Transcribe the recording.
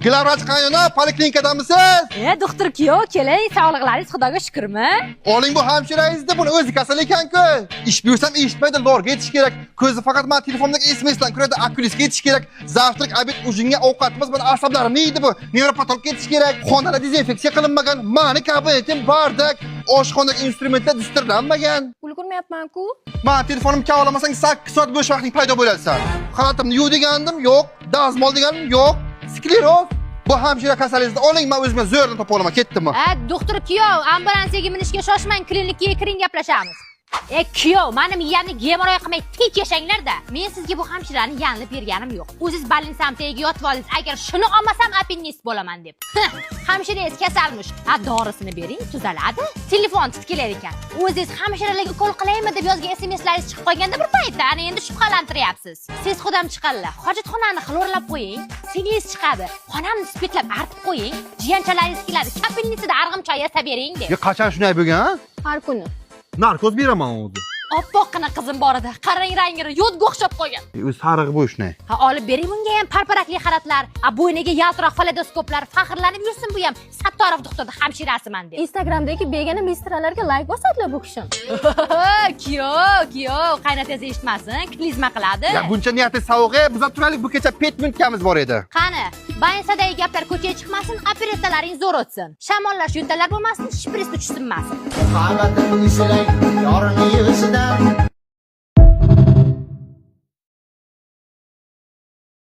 Glavvrach qayona, poliklinikadamisiz? Doktor kuyov, keling, sog'liqlaringiz Xudoga shukrmi? Oling bu hamshirangizda, buni o'zi kasal ekan-ku. Ish buyursam eshitmaydi, lorga yetish kerak. Ko'zi faqat men telefondagi SMS-dan ko'radi, okulyusga yetish kerak. Zavtrak, obed, ujinga ovqatimiz bilan asablarimni yeydi bu. Nevropatologga yetish kerak. Xonada dezinfeksiya qilinmagan, meni kabinetim bardak. Oshxonadagi instrumentlar distirlanmagan. Ulgurmayapman-ku. Men telefonimni kavlamasang 8 soat bo'sh vaqting paydo bo'ladi. Xalatimni yuv degandim, yo'q. Dazmol degandim, yo'q. Skleroz. Bu hamshira kasalingizda oling, men o'zimga zo'rdan topa olaman, ketdimmi? Doktor kuyov, ambulansiyaga minishga shoshmang, klinikkaga kiring, gaplashamiz. Kuyov, meni miyamni gemoroy qilmay tinch yashanglar-da. Men sizga bu hamshirani yanilib berganim yo'q. O'zingiz больницаga yotib oldingiz, agar shuni olmasam apendist bo'laman deb. Hamshirangiz kasalmish. Dorisini bering, tuzaladi. Telefon titkilar ekan. O'zingiz hamshiralarga ukol qilaymi deb yozgan SMS-laringiz chiqib qolganda bir paytda ana endi shubhalantiryapsiz. Siz xudam chiqadilar. Hojatxonani xlorlab qo'ying. Singiz chiqadi. Xonamni spirtlab artib qo'ying. Jiyanchalaringiz keladi. Kapelnisida arg'imchoy yasab bering deb. Qachon shunday bo'lgan? Har kuni. Narkoz beraman o'zi. Oppoqqina qizim bor edi. Qarang rangini yo'dga o'xshab qolgan. O'zi sarig'i bu ishni. Olib bering bunga ham parparakli xalatlar, bo'yniga yaltiroq falodoskoplar, faxrlanib yursin bu ham. Sattorov doktorning hamshirasiman deb. Instagramdagi begona mistralarga like bosadilar bu kishim. Kuyov, qaynotangiz eshitmasin, klizma qiladi. Ya buncha niyati savg'i, biz turaylik, bu kecha 5 minutamiz bor edi. Qani, baynsadagi gaplar ko'chaga chiqmasin, operatsiyalaringiz zo'r o'tsin. Shamollash yuntalar bo'lmasin, shpris tushsinmasin. Qabatimni silay, yorini yig'isidan